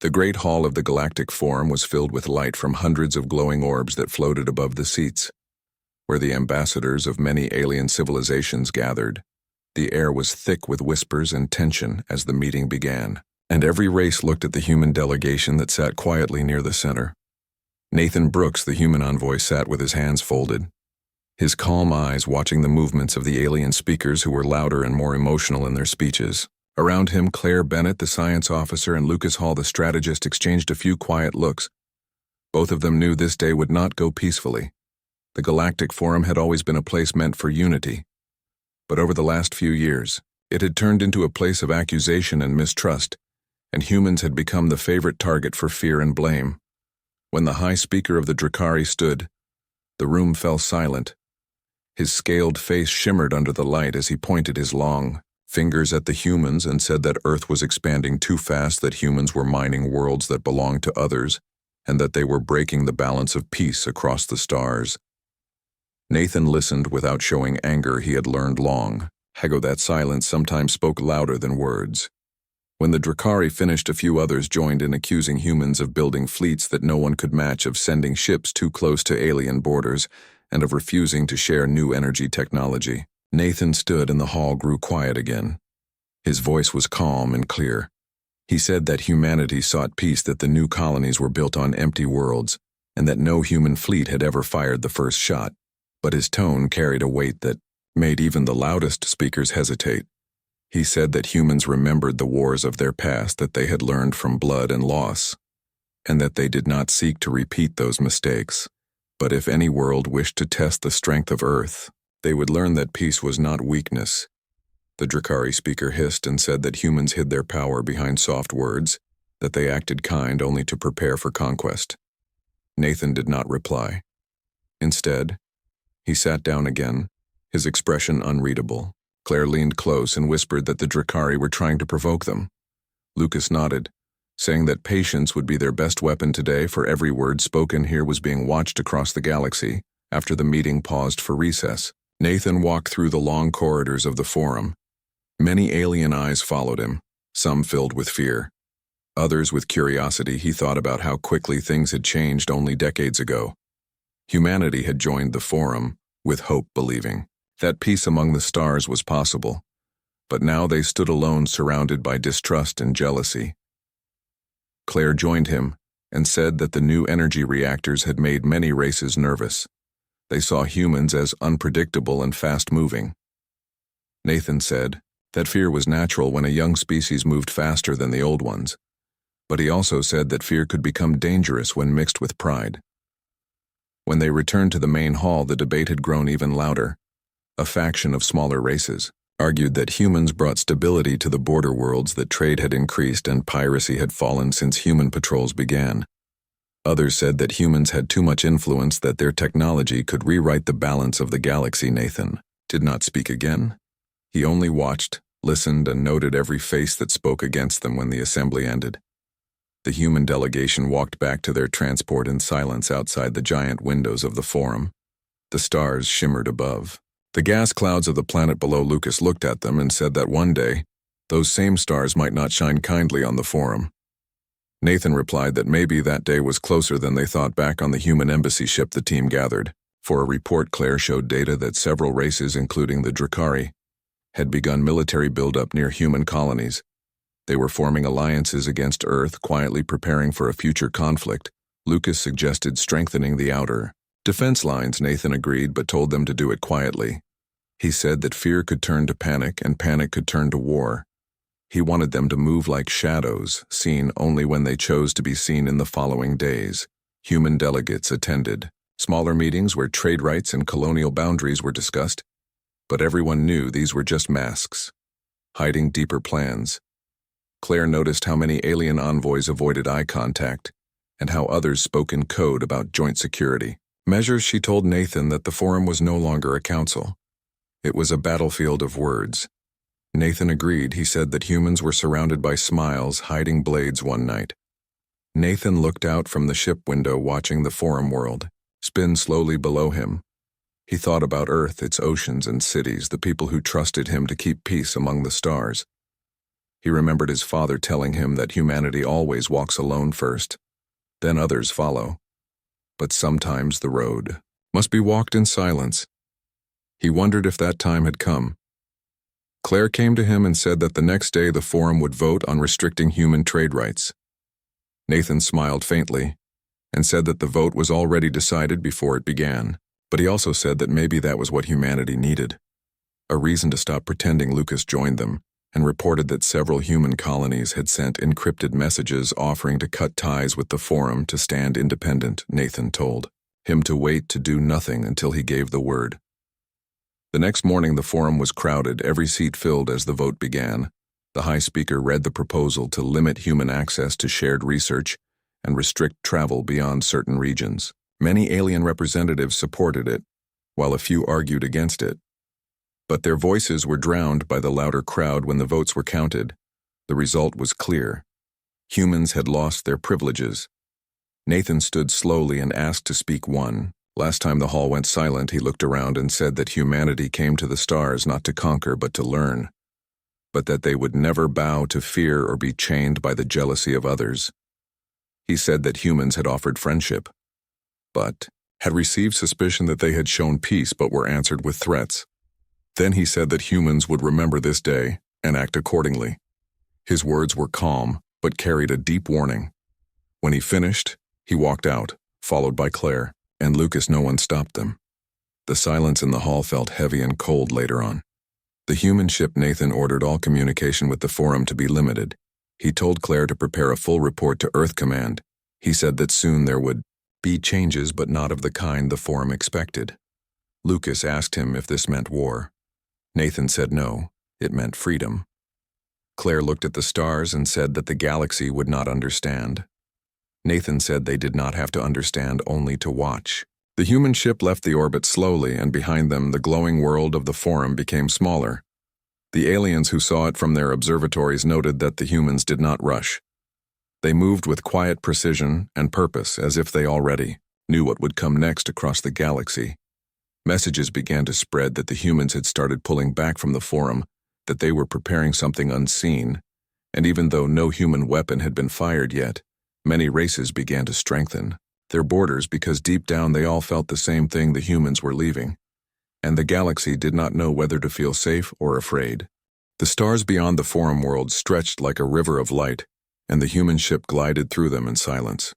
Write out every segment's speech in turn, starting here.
The great hall of the Galactic Forum was filled with light from hundreds of glowing orbs that floated above the seats. Where the ambassadors of many alien civilizations gathered, the air was thick with whispers and tension as the meeting began, and every race looked at the human delegation that sat quietly near the center. Nathan Brooks, the human envoy, sat with his hands folded, his calm eyes watching the movements of the alien speakers who were louder and more emotional in their speeches. Around him, Claire Bennett, the science officer, and Lucas Hall, the strategist, exchanged a few quiet looks. Both of them knew this day would not go peacefully. The Galactic Forum had always been a place meant for unity. But over the last few years, it had turned into a place of accusation and mistrust, and humans had become the favorite target for fear and blame. When the High Speaker of the Drakari stood, the room fell silent. His scaled face shimmered under the light as he pointed his long fingers at the humans and said that Earth was expanding too fast, that humans were mining worlds that belonged to others, and that they were breaking the balance of peace across the stars. Nathan listened without showing anger. He had learned long ago that silence sometimes spoke louder than words. When the Drakari finished, a few others joined in accusing humans of building fleets that no one could match, of sending ships too close to alien borders, and of refusing to share new energy technology. Nathan stood and the hall grew quiet again. His voice was calm and clear. He said that humanity sought peace, that the new colonies were built on empty worlds, and that no human fleet had ever fired the first shot. But his tone carried a weight that made even the loudest speakers hesitate. He said that humans remembered the wars of their past, that they had learned from blood and loss, and that they did not seek to repeat those mistakes. But if any world wished to test the strength of Earth, they would learn that peace was not weakness. The Drakari speaker hissed and said that humans hid their power behind soft words, that they acted kind only to prepare for conquest. Nathan did not reply. Instead, he sat down again, his expression unreadable. Claire leaned close and whispered that the Drakari were trying to provoke them. Lucas nodded, saying that patience would be their best weapon today, for every word spoken here was being watched across the galaxy. After the meeting paused for recess, Nathan walked through the long corridors of the forum. Many alien eyes followed him, some filled with fear, others with curiosity. He thought about how quickly things had changed only decades ago. Humanity had joined the forum with hope, believing that peace among the stars was possible, but now they stood alone, surrounded by distrust and jealousy. Claire joined him and said that the new energy reactors had made many races nervous. They saw humans as unpredictable and fast-moving. Nathan said that fear was natural when a young species moved faster than the old ones, but he also said that fear could become dangerous when mixed with pride. When they returned to the main hall, the debate had grown even louder. A faction of smaller races argued that humans brought stability to the border worlds, that trade had increased and piracy had fallen since human patrols began. Others said that humans had too much influence, that their technology could rewrite the balance of the galaxy. Nathan did not speak again. He only watched, listened, and noted every face that spoke against them. When the assembly ended, the human delegation walked back to their transport in silence outside the giant windows of the forum. The stars shimmered above the gas clouds of the planet below. Lucas looked at them and said that one day, those same stars might not shine kindly on the forum. Nathan replied that maybe that day was closer than they thought. Back on the human embassy ship, the team gathered for a report. Claire showed data that several races, including the Drakari, had begun military buildup near human colonies. They were forming alliances against Earth, quietly preparing for a future conflict. Lucas suggested strengthening the outer defense lines. Nathan agreed, but told them to do it quietly. He said that fear could turn to panic, and panic could turn to war. He wanted them to move like shadows, seen only when they chose to be seen. In the following days, human delegates attended smaller meetings where trade rights and colonial boundaries were discussed, but everyone knew these were just masks, hiding deeper plans. Claire noticed how many alien envoys avoided eye contact, and how others spoke in code about joint security measures. She told Nathan that the forum was no longer a council. It was a battlefield of words. Nathan agreed. He said that humans were surrounded by smiles, hiding blades one night. Nathan looked out from the ship window, watching the forum world spin slowly below him. He thought about Earth, its oceans and cities, the people who trusted him to keep peace among the stars. He remembered his father telling him that humanity always walks alone first, then others follow. But sometimes the road must be walked in silence. He wondered if that time had come. Claire came to him and said that the next day the forum would vote on restricting human trade rights. Nathan smiled faintly and said that the vote was already decided before it began, but he also said that maybe that was what humanity needed. A reason to stop pretending. Lucas joined them and reported that several human colonies had sent encrypted messages offering to cut ties with the forum to stand independent. Nathan told him to wait to do nothing until he gave the word. The next morning the forum was crowded, every seat filled as the vote began. The High Speaker read the proposal to limit human access to shared research and restrict travel beyond certain regions. Many alien representatives supported it, while a few argued against it. But their voices were drowned by the louder crowd when the votes were counted. The result was clear. Humans had lost their privileges. Nathan stood slowly and asked to speak one. Last time the hall went silent, he looked around and said that humanity came to the stars not to conquer but to learn, but that they would never bow to fear or be chained by the jealousy of others. He said that humans had offered friendship, but had received suspicion that they had shown peace but were answered with threats. Then he said that humans would remember this day and act accordingly. His words were calm, but carried a deep warning. When he finished, he walked out, followed by Claire, and Lucas. No one stopped them. The silence in the hall felt heavy and cold later on. The human ship Nathan ordered all communication with the forum to be limited. He told Claire to prepare a full report to Earth Command. He said that soon there would be changes, but not of the kind the forum expected. Lucas asked him if this meant war. Nathan said no, it meant freedom. Claire looked at the stars and said that the galaxy would not understand. Nathan said they did not have to understand, only to watch. The human ship left the orbit slowly, and behind them the glowing world of the forum became smaller. The aliens who saw it from their observatories noted that the humans did not rush. They moved with quiet precision and purpose, as if they already knew what would come next across the galaxy. Messages began to spread that the humans had started pulling back from the forum, that they were preparing something unseen, and even though no human weapon had been fired yet, many races began to strengthen their borders because deep down they all felt the same thing: the humans were leaving, and the galaxy did not know whether to feel safe or afraid. The stars beyond the forum world stretched like a river of light, and the human ship glided through them in silence.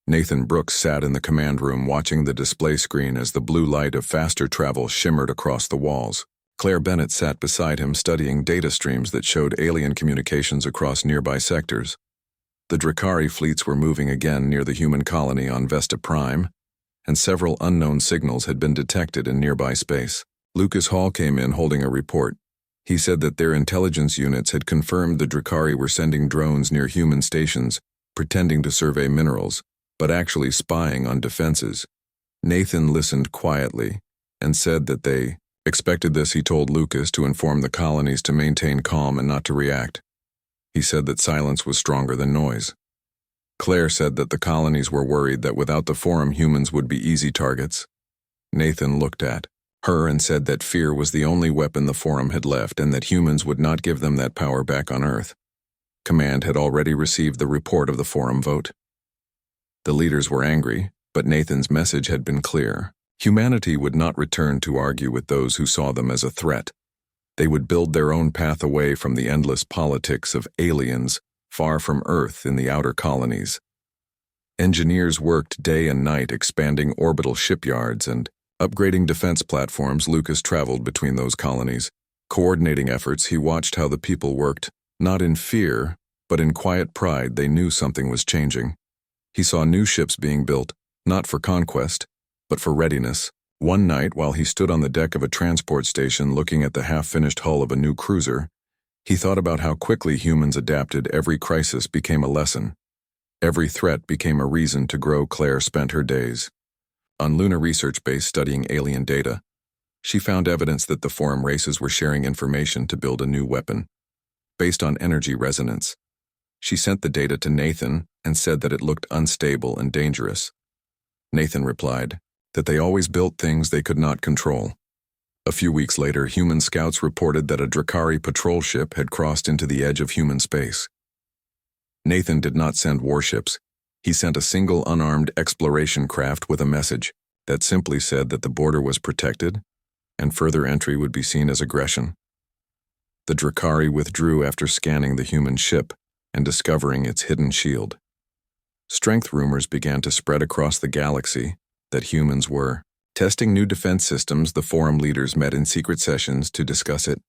Nathan Brooks sat in the command room watching the display screen as the blue light of faster travel shimmered across the walls. Claire Bennett sat beside him studying data streams that showed alien communications across nearby sectors. The Drakari fleets were moving again near the human colony on Vesta Prime, and several unknown signals had been detected in nearby space. Lucas Hall came in holding a report. He said that their intelligence units had confirmed the Drakari were sending drones near human stations, pretending to survey minerals, but actually spying on defenses. Nathan listened quietly and said that they expected this. He told Lucas to inform the colonies to maintain calm and not to react. He said that silence was stronger than noise. Claire said that the colonies were worried that without the forum humans would be easy targets. Nathan looked at her and said that fear was the only weapon the forum had left and that humans would not give them that power back on Earth. Command had already received the report of the forum vote. The leaders were angry, but Nathan's message had been clear. Humanity would not return to argue with those who saw them as a threat. They would build their own path away from the endless politics of aliens far from Earth in the outer colonies. Engineers worked day and night expanding orbital shipyards and upgrading defense platforms. Lucas traveled between those colonies. Coordinating efforts, he watched how the people worked, not in fear, but in quiet pride. They knew something was changing. He saw new ships being built, not for conquest, but for readiness. One night, while he stood on the deck of a transport station looking at the half-finished hull of a new cruiser, he thought about how quickly humans adapted. Every crisis became a lesson. Every threat became a reason to grow. Claire spent her days on Luna Research Base studying alien data. She found evidence that the forum races were sharing information to build a new weapon, based on energy resonance. She sent the data to Nathan and said that it looked unstable and dangerous. Nathan replied that they always built things they could not control. A few weeks later, human scouts reported that a Drakari patrol ship had crossed into the edge of human space. Nathan did not send warships. He sent a single unarmed exploration craft with a message that simply said that the border was protected and further entry would be seen as aggression. The Drakari withdrew after scanning the human ship and discovering its hidden shield. Strength rumors began to spread across the galaxy that humans were testing new defense systems. The forum leaders met in secret sessions to discuss it.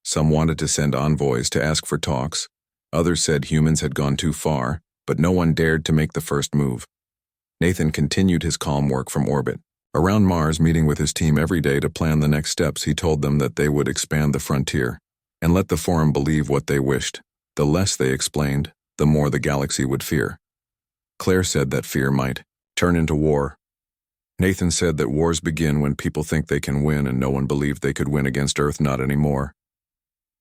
Some wanted to send envoys to ask for talks. Others said humans had gone too far, but no one dared to make the first move. Nathan continued his calm work from orbit. Around Mars, meeting with his team every day to plan the next steps, he told them that they would expand the frontier and let the forum believe what they wished. The less they explained, the more the galaxy would fear. Claire said that fear might turn into war. Nathan said that wars begin when people think they can win, and no one believed they could win against Earth, not anymore.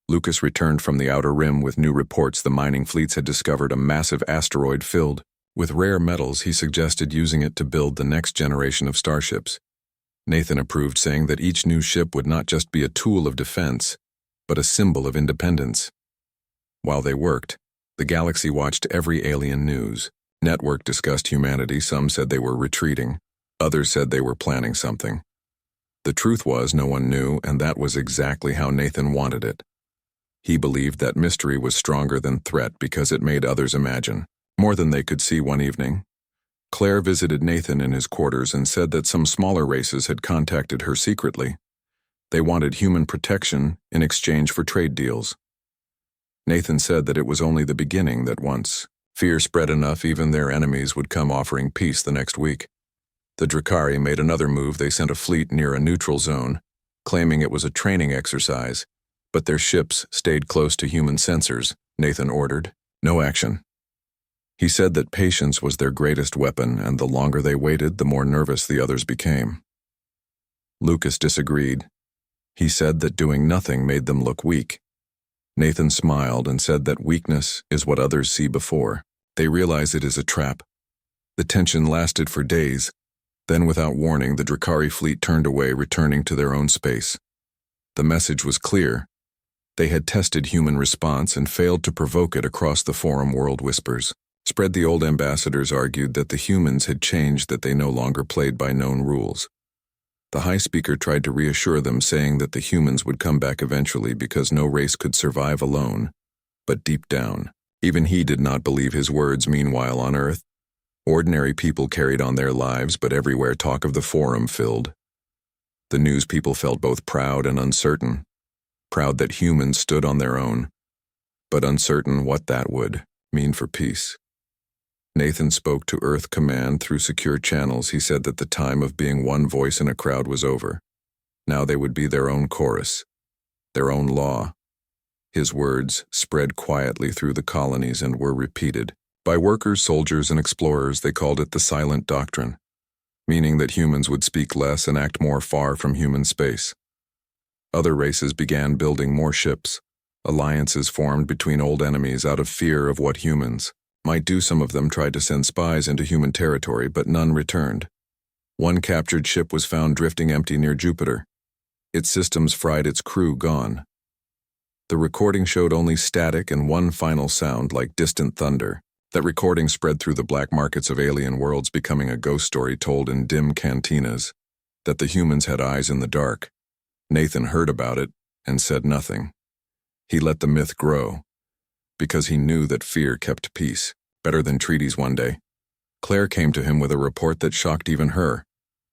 Lucas returned from the Outer Rim with new reports. The mining fleets had discovered a massive asteroid filled with rare metals. He suggested using it to build the next generation of starships. Nathan approved, saying that each new ship would not just be a tool of defense, but a symbol of independence. While they worked, the galaxy watched every alien news. Network discussed humanity. Some said they were retreating. Others said they were planning something. The truth was, no one knew, and that was exactly how Nathan wanted it. He believed that mystery was stronger than threat because it made others imagine more than they could see. One evening, Claire visited Nathan in his quarters and said that some smaller races had contacted her secretly. They wanted human protection in exchange for trade deals. Nathan said that it was only the beginning, that once fear spread enough, even their enemies would come offering peace the next week. The Drakari made another move. They sent a fleet near a neutral zone, claiming it was a training exercise, but their ships stayed close to human sensors. Nathan ordered no action. He said that patience was their greatest weapon, and the longer they waited, the more nervous the others became. Lucas disagreed. He said that doing nothing made them look weak. Nathan smiled and said that weakness is what others see before they realize it is a trap. The tension lasted for days. Then, without warning, the Drakari fleet turned away, returning to their own space. The message was clear. They had tested human response and failed to provoke it. Across the forum, world whispers spread. The old ambassadors argued that the humans had changed, that they no longer played by known rules. The High Speaker tried to reassure them, saying that the humans would come back eventually because no race could survive alone. But deep down, even he did not believe his words. Meanwhile, on Earth, ordinary people carried on their lives, but everywhere talk of the forum filled. The news people felt both proud and uncertain. Proud that humans stood on their own, but uncertain what that would mean for peace. Nathan spoke to Earth Command through secure channels. He said that the time of being one voice in a crowd was over. Now they would be their own chorus, their own law. His words spread quietly through the colonies and were repeated by workers, soldiers, and explorers. They called it the Silent Doctrine, meaning that humans would speak less and act more far from human space. Other races began building more ships. Alliances formed between old enemies out of fear of what humans might do. Some of them tried to send spies into human territory, but none returned. One captured ship was found drifting empty near Jupiter. Its systems fried, its crew gone. The recording showed only static and one final sound, like distant thunder. That recording spread through the black markets of alien worlds, becoming a ghost story told in dim cantinas, that the humans had eyes in the dark. Nathan heard about it and said nothing. He let the myth grow, because he knew that fear kept peace better than treaties. One day, Claire came to him with a report that shocked even her.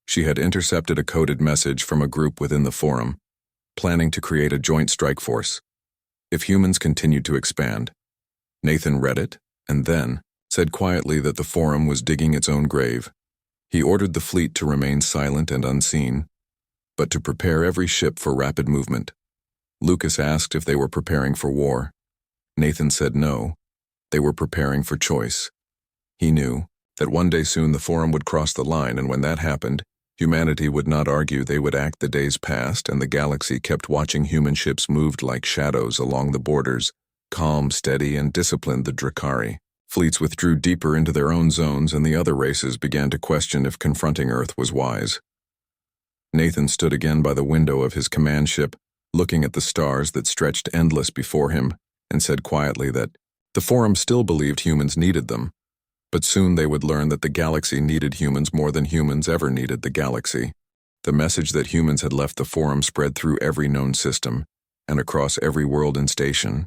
She had intercepted a coded message from a group within the forum, planning to create a joint strike force if humans continued to expand. Nathan read it, and then said quietly that the forum was digging its own grave. He ordered the fleet to remain silent and unseen, but to prepare every ship for rapid movement. Lucas asked if they were preparing for war. Nathan said no, they were preparing for choice. He knew that one day soon the forum would cross the line, and when that happened, humanity would not argue, they would act. The days passed, and the galaxy kept watching. Human ships moved like shadows along the borders, calm, steady, and disciplined. The Drakari fleets withdrew deeper into their own zones, and the other races began to question if confronting Earth was wise. Nathan stood again by the window of his command ship, looking at the stars that stretched endless before him, and said quietly that the Forum still believed humans needed them, but soon they would learn that the galaxy needed humans more than humans ever needed the galaxy. The message that humans had left the Forum spread through every known system, and across every world and station.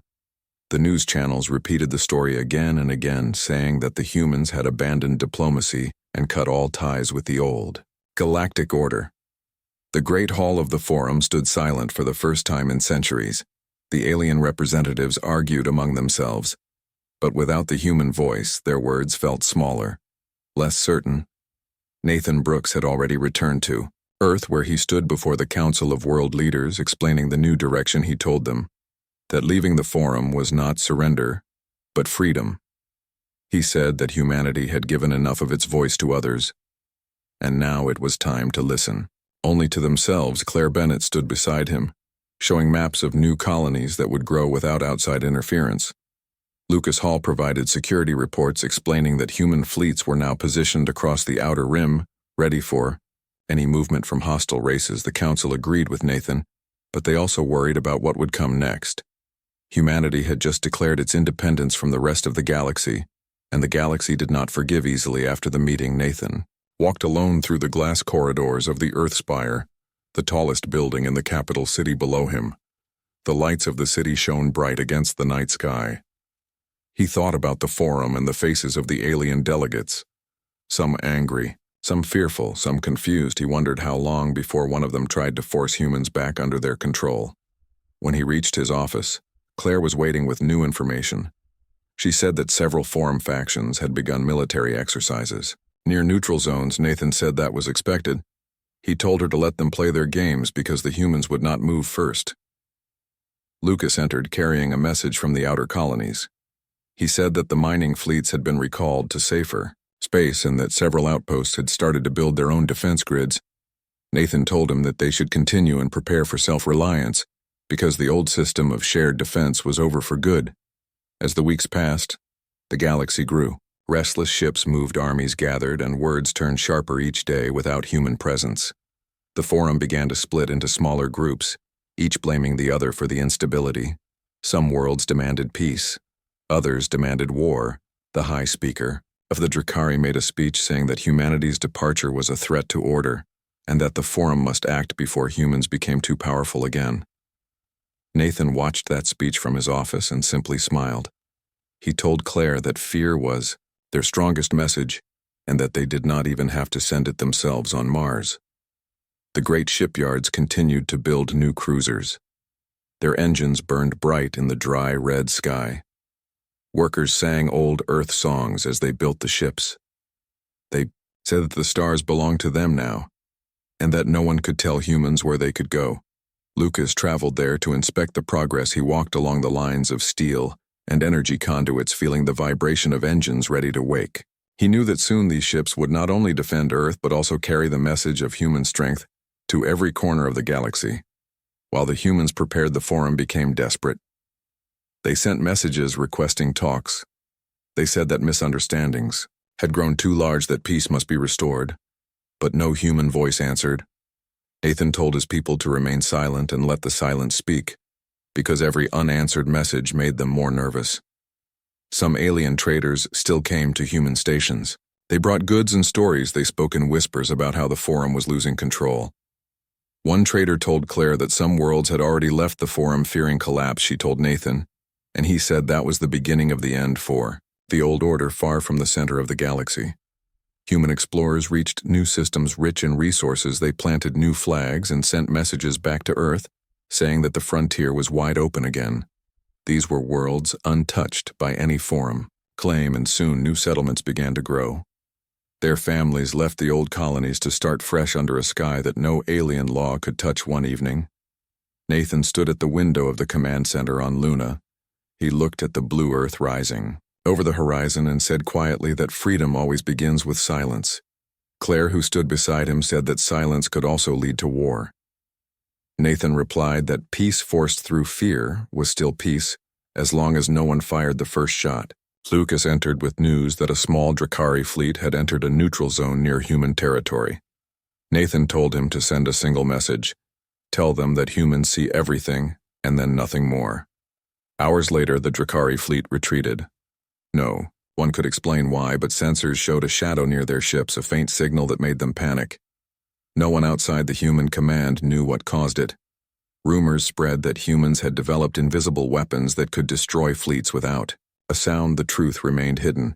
The news channels repeated the story again and again, saying that the humans had abandoned diplomacy and cut all ties with the old galactic order. The Great Hall of the Forum stood silent for the first time in centuries. The alien representatives argued among themselves, but without the human voice, their words felt smaller, less certain. Nathan Brooks had already returned to Earth, where he stood before the Council of World Leaders explaining the new direction. He told them that leaving the Forum was not surrender, but freedom. He said that humanity had given enough of its voice to others, and now it was time to listen. Only to themselves, Claire Bennett stood beside him, showing maps of new colonies that would grow without outside interference. Lucas Hall provided security reports explaining that human fleets were now positioned across the outer rim, ready for any movement from hostile races. The Council agreed with Nathan, but they also worried about what would come next. Humanity had just declared its independence from the rest of the galaxy, and the galaxy did not forgive easily. After the meeting, Nathan walked alone through the glass corridors of the Earth Spire, the tallest building in the capital city below him. The lights of the city shone bright against the night sky. He thought about the Forum and the faces of the alien delegates, some angry, some fearful, some confused. He wondered how long before one of them tried to force humans back under their control. When he reached his office, Claire was waiting with new information. She said that several Forum factions had begun military exercises near neutral zones. Nathan said that was expected. He told her to let them play their games because the humans would not move first. Lucas entered carrying a message from the outer colonies. He said that the mining fleets had been recalled to safer space and that several outposts had started to build their own defense grids. Nathan told him that they should continue and prepare for self-reliance because the old system of shared defense was over for good. As the weeks passed, the galaxy grew. Restless ships moved, armies gathered, and words turned sharper each day without human presence. The Forum began to split into smaller groups, each blaming the other for the instability. Some worlds demanded peace. Others demanded war. The High Speaker of the Drakari made a speech saying that humanity's departure was a threat to order, and that the Forum must act before humans became too powerful again. Nathan watched that speech from his office and simply smiled. He told Claire that fear was their strongest message, and that they did not even have to send it themselves on Mars. The great shipyards continued to build new cruisers. Their engines burned bright in the dry red sky. Workers sang old Earth songs as they built the ships. They said that the stars belonged to them now, and that no one could tell humans where they could go. Lucas traveled there to inspect the progress. He walked along the lines of steel and energy conduits, feeling the vibration of engines ready to wake. He knew that soon these ships would not only defend Earth but also carry the message of human strength to every corner of the galaxy. While the humans prepared, the Forum became desperate. They sent messages requesting talks. They said that misunderstandings had grown too large, that peace must be restored, but no human voice answered. Nathan told his people to remain silent and let the silence speak, because every unanswered message made them more nervous. Some alien traders still came to human stations. They brought goods and stories. They spoke in whispers about how the Forum was losing control. One trader told Claire that some worlds had already left the Forum fearing collapse. She told Nathan, and he said that was the beginning of the end for the old order far from the center of the galaxy. Human explorers reached new systems rich in resources. They planted new flags and sent messages back to Earth, saying that the frontier was wide open again. These were worlds untouched by any Forum claim, and soon new settlements began to grow. Their families left the old colonies to start fresh under a sky that no alien law could touch. One evening, Nathan stood at the window of the command center on Luna. He looked at the blue Earth rising over the horizon and said quietly that freedom always begins with silence. Claire, who stood beside him, said that silence could also lead to war. Nathan replied that peace forced through fear was still peace, as long as no one fired the first shot. Lucas entered with news that a small Drakari fleet had entered a neutral zone near human territory. Nathan told him to send a single message. Tell them that humans see everything, and then nothing more. Hours later, the Drakari fleet retreated. No, one could explain why, but sensors showed a shadow near their ships, a faint signal that made them panic. No one outside the human command knew what caused it. Rumors spread that humans had developed invisible weapons that could destroy fleets without a sound. The truth remained hidden.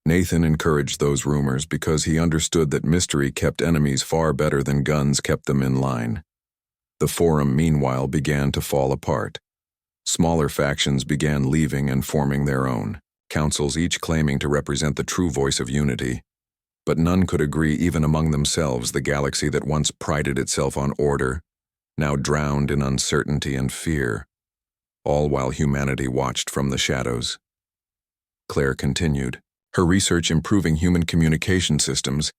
Nathan encouraged those rumors because he understood that mystery kept enemies far better than guns kept them in line. The forum, meanwhile, began to fall apart. Smaller factions began leaving and forming their own councils, each claiming to represent the true voice of unity. But none could agree even among themselves. The galaxy that once prided itself on order, now drowned in uncertainty and fear, all while humanity watched from the shadows. Claire continued, her research improving human communication systems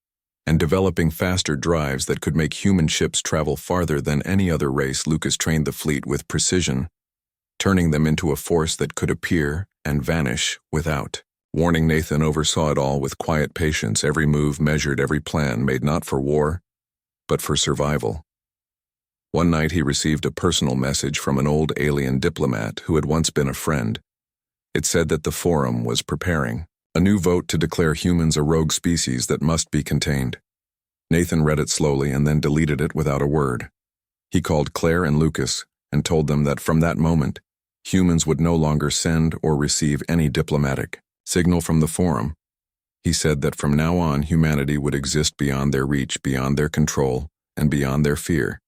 and developing faster drives that could make human ships travel farther than any other race. Lucas trained the fleet with precision, turning them into a force that could appear and vanish without warning. Nathan oversaw it all with quiet patience, every move measured, every plan made not for war, but for survival. One night he received a personal message from an old alien diplomat who had once been a friend. It said that the forum was preparing a new vote to declare humans a rogue species that must be contained. Nathan read it slowly and then deleted it without a word. He called Claire and Lucas and told them that from that moment, humans would no longer send or receive any diplomatic signal from the forum. He said that from now on, humanity would exist beyond their reach, beyond their control, and beyond their fear.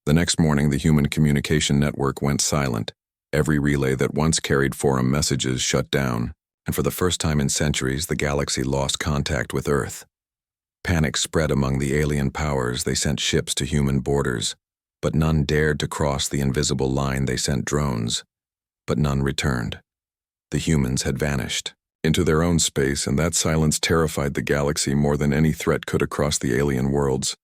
The next morning, the human communication network went silent. Every relay that once carried forum messages shut down, and for the first time in centuries, the galaxy lost contact with Earth. Panic spread among the alien powers. They sent ships to human borders, but none dared to cross the invisible line. They sent drones, but none returned. The humans had vanished into their own space, and that silence terrified the galaxy more than any threat could across the alien worlds.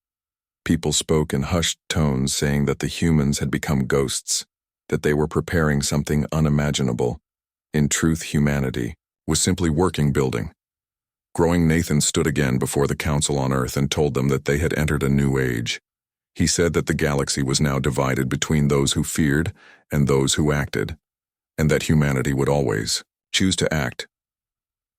People spoke in hushed tones, saying that the humans had become ghosts, that they were preparing something unimaginable. In truth, humanity was simply working building. Growing, Nathan stood again before the Council on Earth and told them that they had entered a new age. He said that the galaxy was now divided between those who feared and those who acted, and that humanity would always choose to act.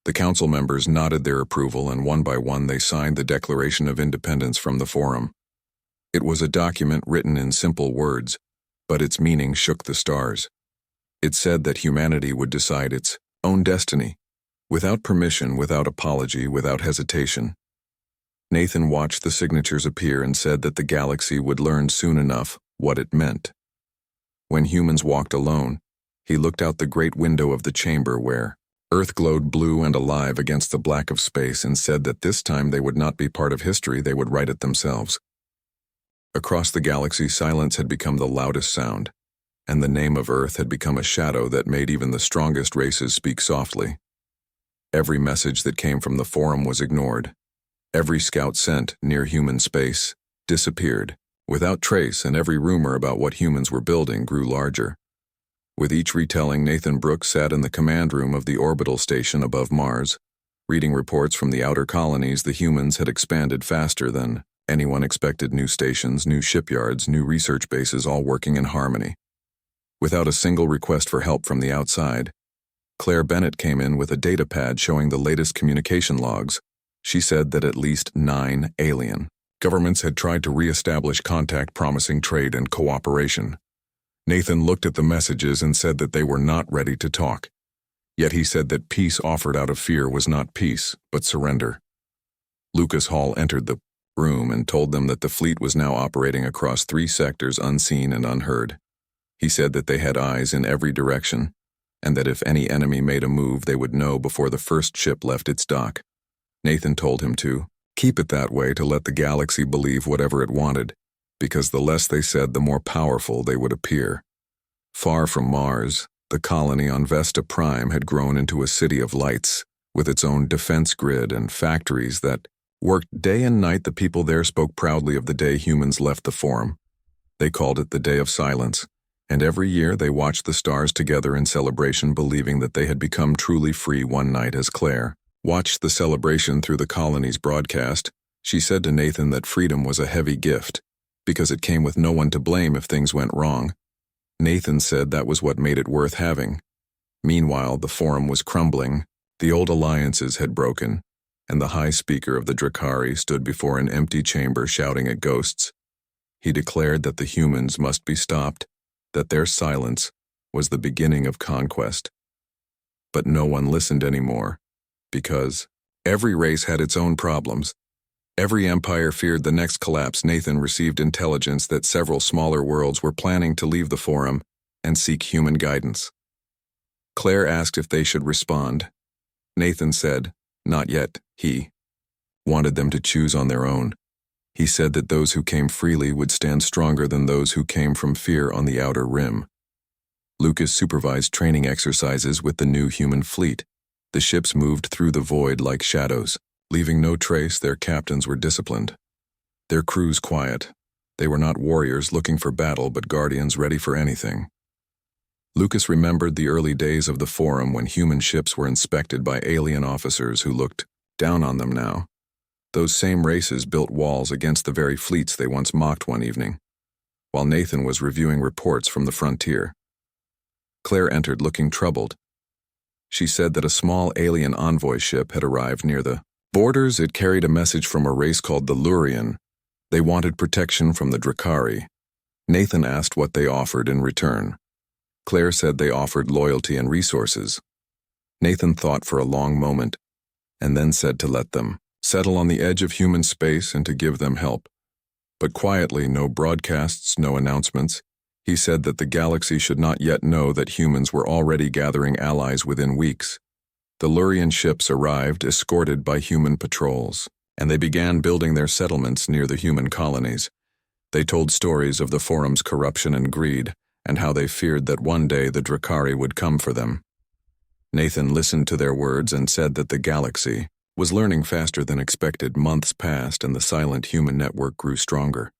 The council members nodded their approval, and one by one they signed the Declaration of Independence from the forum. It was a document written in simple words, but its meaning shook the stars. It said that humanity would decide its own destiny, without permission, without apology, without hesitation. Nathan watched the signatures appear and said that the galaxy would learn soon enough what it meant. When humans walked alone, he looked out the great window of the chamber where Earth glowed blue and alive against the black of space, and said that this time they would not be part of history, they would write it themselves. Across the galaxy, silence had become the loudest sound, and the name of Earth had become a shadow that made even the strongest races speak softly. Every message that came from the forum was ignored. Every scout sent near human space disappeared without trace, and every rumor about what humans were building grew larger. With each retelling, Nathan Brooks sat in the command room of the orbital station above Mars, reading reports from the outer colonies. The humans had expanded faster than anyone expected. New stations, new shipyards, new research bases, all working in harmony. Without a single request for help from the outside, Claire Bennett came in with a data pad showing the latest communication logs. She said that at least 9 alien governments had tried to re-establish contact, promising trade and cooperation. Nathan looked at the messages and said that they were not ready to talk. Yet he said that peace offered out of fear was not peace, but surrender. Lucas Hall entered the room and told them that the fleet was now operating across 3 sectors, unseen and unheard. He said that they had eyes in every direction, and that if any enemy made a move, they would know before the first ship left its dock. Nathan told him to keep it that way, to let the galaxy believe whatever it wanted, because the less they said, the more powerful they would appear. Far from Mars, the colony on Vesta Prime had grown into a city of lights, with its own defense grid and factories that worked day and night. The people there spoke proudly of the day humans left the forum. They called it the Day of Silence, and every year they watched the stars together in celebration, believing that they had become truly free. One night, as Claire watched the celebration through the colony's broadcast, She said to Nathan that freedom was a heavy gift, because it came with no one to blame if things went wrong. Nathan said that was what made it worth having. Meanwhile, the forum was crumbling, the old alliances had broken, and the high speaker of the Drakari stood before an empty chamber shouting at ghosts. He declared that the humans must be stopped, that their silence was the beginning of conquest. But no one listened anymore, because every race had its own problems. Every empire feared the next collapse. Nathan received intelligence that several smaller worlds were planning to leave the forum and seek human guidance. Claire asked if they should respond. Nathan said, not yet. He wanted them to choose on their own. He said that those who came freely would stand stronger than those who came from fear on the outer rim. Lucas supervised training exercises with the new human fleet. The ships moved through the void like shadows. Leaving no trace, their captains were disciplined. Their crews quiet. They were not warriors looking for battle, but guardians ready for anything. Lucas remembered the early days of the forum when human ships were inspected by alien officers who looked down on them now. Those same races built walls against the very fleets they once mocked one evening, while Nathan was reviewing reports from the frontier. Claire entered looking troubled. She said that a small alien envoy ship had arrived near the borders. It carried a message from a race called the Lurian. They wanted protection from the Drakari. Nathan asked what they offered in return. Claire said they offered loyalty and resources. Nathan thought for a long moment, and then said to let them settle on the edge of human space and to give them help. But quietly, no broadcasts, no announcements. He said that the galaxy should not yet know that humans were already gathering allies within weeks. The Lurian ships arrived, escorted by human patrols, and they began building their settlements near the human colonies. They told stories of the forum's corruption and greed, and how they feared that one day the Drakari would come for them. Nathan listened to their words and said that the galaxy was learning faster than expected. Months passed and the silent human network grew stronger.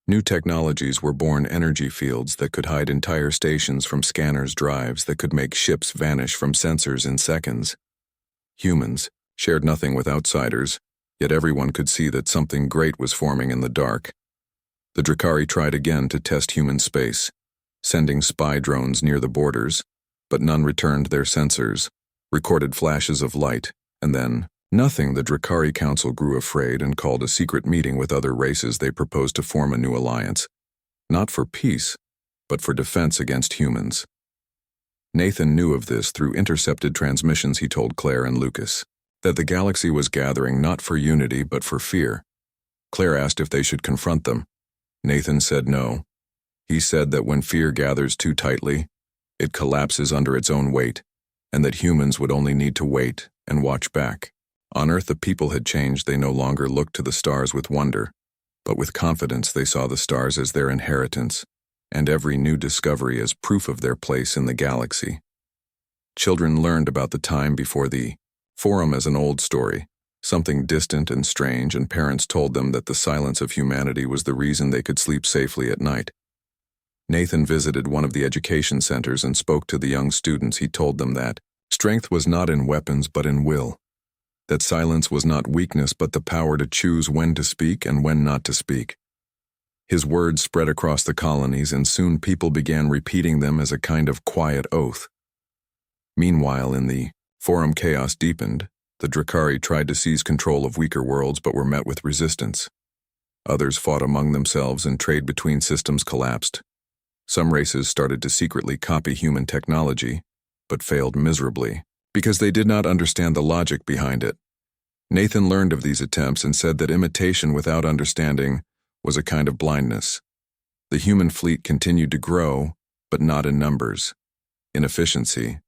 New technologies were born, energy fields that could hide entire stations from scanners, drives that could make ships vanish from sensors in seconds. Humans shared nothing with outsiders, yet everyone could see that something great was forming in the dark. The Drakari tried again to test human space, sending spy drones near the borders, but none returned their sensors, recorded flashes of light, and then nothing. The Drakari Council grew afraid and called a secret meeting with other races. They proposed to form a new alliance, not for peace, but for defense against humans. Nathan knew of this through intercepted transmissions. He told Claire and Lucas that the galaxy was gathering not for unity but for fear. Claire asked if they should confront them. Nathan said no. He said that when fear gathers too tightly, it collapses under its own weight, and that humans would only need to wait and watch back. On Earth, the people had changed. They no longer looked to the stars with wonder, but with confidence. They saw the stars as their inheritance, and every new discovery as proof of their place in the galaxy. Children learned about the time before the forum as an old story, something distant and strange, and parents told them that the silence of humanity was the reason they could sleep safely at night. Nathan visited one of the education centers and spoke to the young students. He told them that strength was not in weapons but in will, that silence was not weakness but the power to choose when to speak and when not to speak. His words spread across the colonies, and soon people began repeating them as a kind of quiet oath. Meanwhile, in the forum, chaos deepened. The Drakari tried to seize control of weaker worlds but were met with resistance. Others fought among themselves and trade between systems collapsed. Some races started to secretly copy human technology, but failed miserably because they did not understand the logic behind it. Nathan learned of these attempts and said that imitation without understanding was a kind of blindness. The human fleet continued to grow, but not in numbers, in efficiency.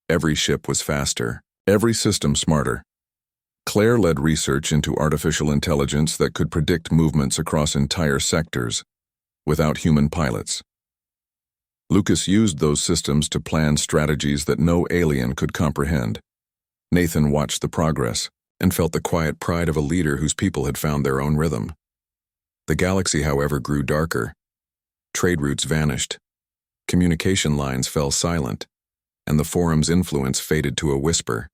Every ship was faster, every system smarter. Claire led research into artificial intelligence that could predict movements across entire sectors without human pilots. Lucas used those systems to plan strategies that no alien could comprehend. Nathan watched the progress and felt the quiet pride of a leader whose people had found their own rhythm. The galaxy, however, grew darker. Trade routes vanished. Communication lines fell silent, and the forum's influence faded to a whisper.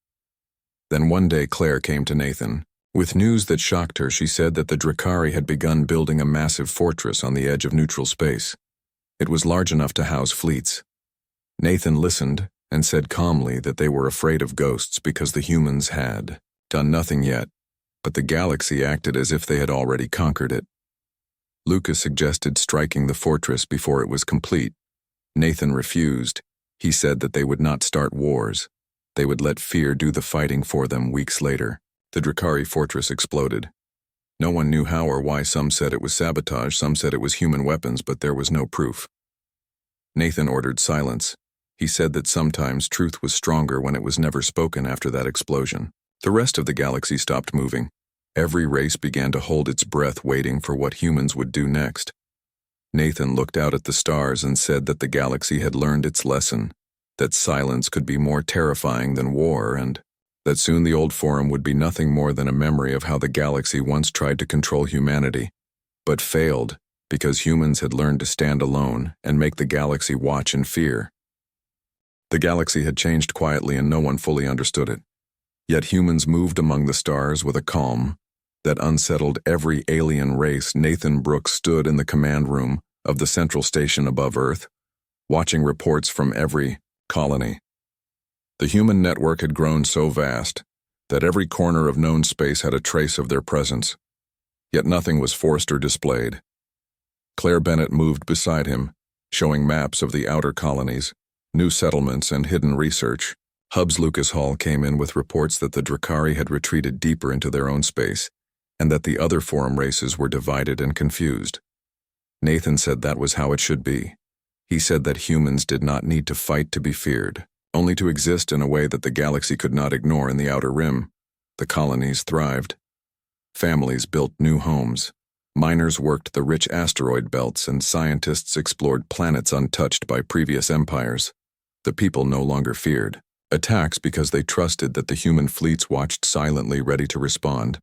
Then one day Claire came to Nathan With news that shocked her, she said that the Drakari had begun building a massive fortress on the edge of neutral space. It was large enough to house fleets. Nathan listened and said calmly that they were afraid of ghosts because the humans had done nothing yet, but the galaxy acted as if they had already conquered it. Lucas suggested striking the fortress before it was complete. Nathan refused. He said that they would not start wars. They would let fear do the fighting for them weeks later. The Drakari fortress exploded. No one knew how or why. Some said it was sabotage, some said it was human weapons, but there was no proof. Nathan ordered silence. He said that sometimes truth was stronger when it was never spoken after that explosion. The rest of the galaxy stopped moving. Every race began to hold its breath, waiting for what humans would do next. Nathan looked out at the stars and said that the galaxy had learned its lesson, that silence could be more terrifying than war, and that soon the old forum would be nothing more than a memory of how the galaxy once tried to control humanity, but failed because humans had learned to stand alone and make the galaxy watch in fear. The galaxy had changed quietly and no one fully understood it. Yet humans moved among the stars with a calm that unsettled every alien race. Nathan Brooks stood in the command room of the central station above Earth, watching reports from every colony. The human network had grown so vast that every corner of known space had a trace of their presence, yet nothing was forced or displayed. Claire Bennett moved beside him, showing maps of the outer colonies, new settlements, and hidden research. Hubs Lucas Hall came in with reports that the Drakari had retreated deeper into their own space, and that the other forum races were divided and confused. Nathan said that was how it should be. He said that humans did not need to fight to be feared, only to exist in a way that the galaxy could not ignore. In the outer rim, the colonies thrived. Families built new homes. Miners worked the rich asteroid belts, and scientists explored planets untouched by previous empires. The people no longer feared attacks because they trusted that the human fleets watched silently, ready to respond.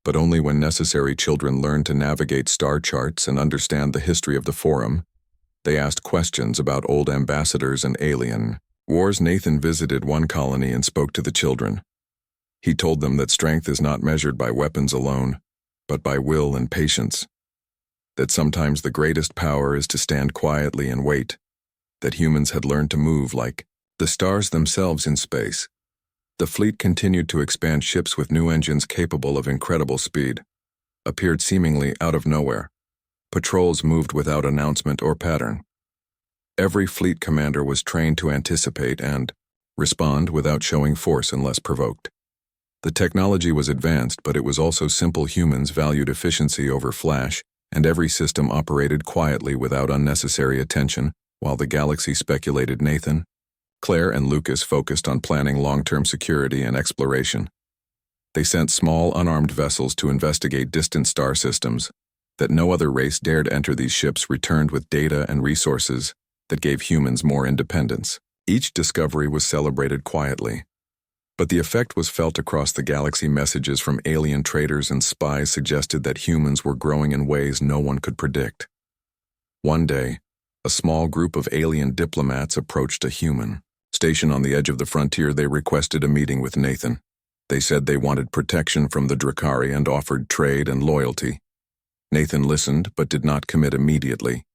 But only when necessary. Children learned to navigate star charts and understand the history of the forum. They asked questions about old ambassadors and alien wars. Nathan visited one colony and spoke to the children. He told them that strength is not measured by weapons alone, but by will and patience. That sometimes the greatest power is to stand quietly and wait. That humans had learned to move like the stars themselves in space. The fleet continued to expand. Ships with new engines capable of incredible speed appeared seemingly out of nowhere. Patrols moved without announcement or pattern. Every fleet commander was trained to anticipate and respond without showing force unless provoked. The technology was advanced, but it was also simple. Humans valued efficiency over flash, and every system operated quietly without unnecessary attention, while the galaxy speculated. Nathan, Claire, and Lucas focused on planning long-term security and exploration. They sent small, unarmed vessels to investigate distant star systems. That no other race dared enter. These ships returned with data and resources that gave humans more independence. Each discovery was celebrated quietly, but the effect was felt across the galaxy. Messages from alien traders and spies suggested that humans were growing in ways no one could predict. One day, a small group of alien diplomats approached a human station on the edge of the frontier. They requested a meeting with Nathan. They said they wanted protection from the Drakari and offered trade and loyalty. Nathan listened but did not commit immediately.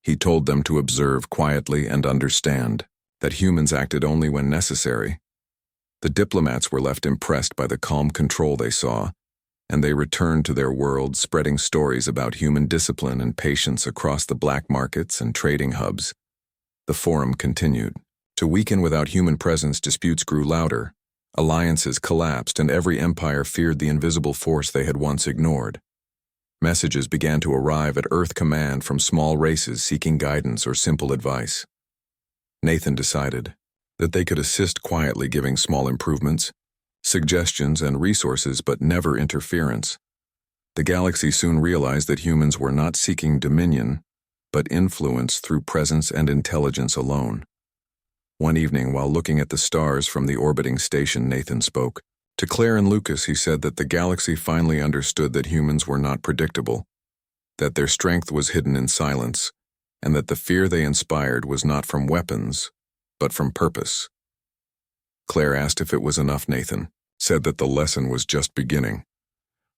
He told them to observe quietly and understand that humans acted only when necessary. The diplomats were left impressed by the calm control they saw, and they returned to their world, spreading stories about human discipline and patience across the black markets and trading hubs. The forum continued to weaken. Without human presence, disputes grew louder. Alliances collapsed, and every empire feared the invisible force they had once ignored. Messages began to arrive at Earth Command from small races seeking guidance or simple advice. Nathan decided that they could assist quietly, giving small improvements, suggestions, and resources, but never interference. The galaxy soon realized that humans were not seeking dominion, but influence through presence and intelligence alone. One evening, while looking at the stars from the orbiting station, Nathan spoke. To Claire and Lucas, he said that the galaxy finally understood that humans were not predictable, that their strength was hidden in silence, and that the fear they inspired was not from weapons, but from purpose. Claire asked if it was enough. Nathan said that the lesson was just beginning.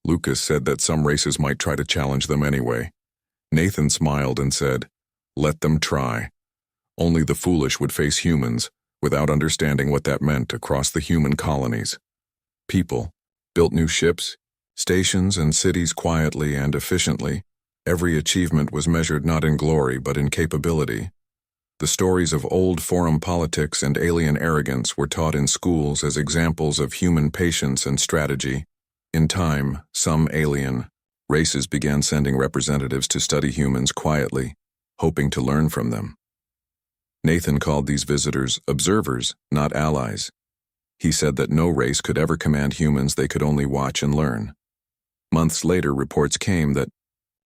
Lucas said that some races might try to challenge them anyway. Nathan smiled and said, "Let them try. Only the foolish would face humans without understanding what that meant across the human colonies. People built new ships, stations, and cities quietly and efficiently. Every achievement was measured not in glory but in capability. The stories of old forum politics and alien arrogance were taught in schools as examples of human patience and strategy. In time, some alien races began sending representatives to study humans quietly, hoping to learn from them. Nathan called these visitors observers, not allies. He said that no race could ever command humans, they could only watch and learn. Months later, reports came that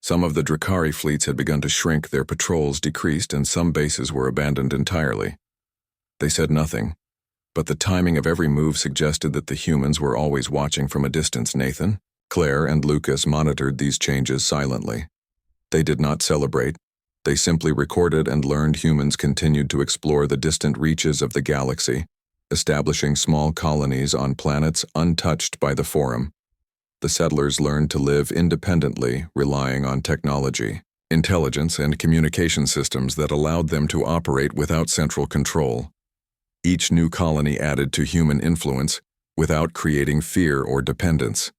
some of the Drakari fleets had begun to shrink, their patrols decreased, and some bases were abandoned entirely. They said nothing, but the timing of every move suggested that the humans were always watching from a distance. Nathan, Claire, and Lucas monitored these changes silently. They did not celebrate. They simply recorded and learned. Humans continued to explore the distant reaches of the galaxy, establishing small colonies on planets untouched by the Forum. The settlers learned to live independently, relying on technology, intelligence, and communication systems that allowed them to operate without central control. Each new colony added to human influence without creating fear or dependence.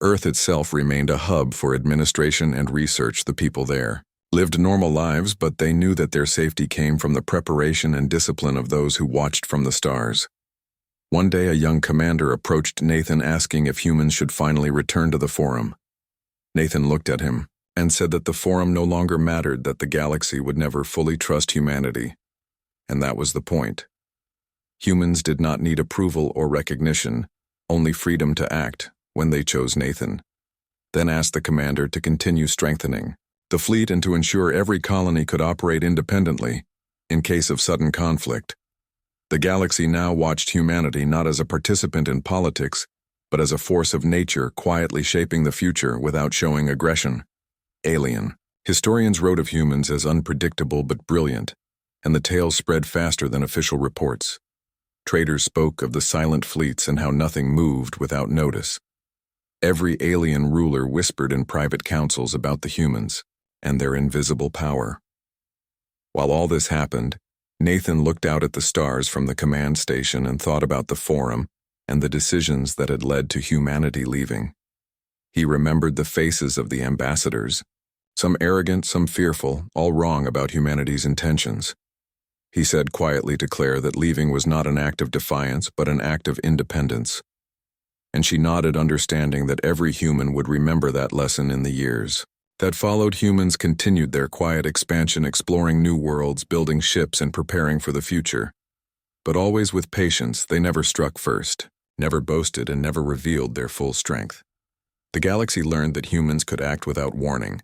Earth itself remained a hub for administration and research. The people there lived normal lives, but they knew that their safety came from the preparation and discipline of those who watched from the stars. One day, a young commander approached Nathan asking if humans should finally return to the Forum. Nathan looked at him and said that the Forum no longer mattered, that the galaxy would never fully trust humanity. And that was the point. Humans did not need approval or recognition, only freedom to act when they chose Nathan. Then asked the commander to continue strengthening the fleet and to ensure every colony could operate independently in case of sudden conflict. The galaxy now watched humanity not as a participant in politics, but as a force of nature quietly shaping the future without showing aggression. Alien. Historians wrote of humans as unpredictable but brilliant, and the tales spread faster than official reports. Traders spoke of the silent fleets and how nothing moved without notice. Every alien ruler whispered in private councils about the humans and their invisible power. While all this happened, Nathan looked out at the stars from the command station and thought about the Forum and the decisions that had led to humanity leaving. He remembered the faces of the ambassadors, some arrogant, some fearful, all wrong about humanity's intentions. He said quietly to Claire that leaving was not an act of defiance but an act of independence. And she nodded, understanding that every human would remember that lesson in the years that followed. Humans continued their quiet expansion, exploring new worlds, building ships, and preparing for the future. But always with patience. They never struck first, never boasted, and never revealed their full strength. The galaxy learned that humans could act without warning,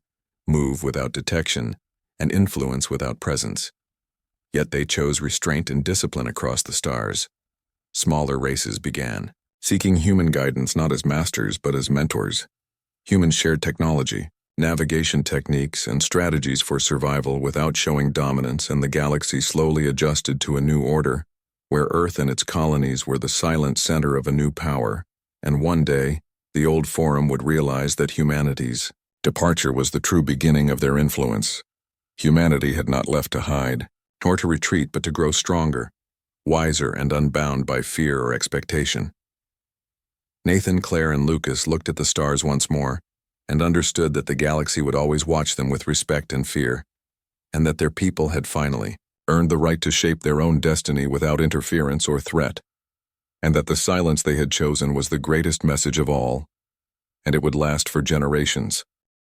move without detection, and influence without presence. Yet they chose restraint and discipline across the stars. Smaller races began, seeking human guidance not as masters but as mentors. Humans shared technology, navigation techniques, and strategies for survival without showing dominance, and the galaxy slowly adjusted to a new order, where Earth and its colonies were the silent center of a new power. And one day, the old Forum would realize that humanity's departure was the true beginning of their influence. Humanity had not left to hide, nor to retreat, but to grow stronger, wiser, and unbound by fear or expectation. Nathan, Claire, and Lucas looked at the stars once more and understood that the galaxy would always watch them with respect and fear, and that their people had finally earned the right to shape their own destiny without interference or threat, and that the silence they had chosen was the greatest message of all, and it would last for generations.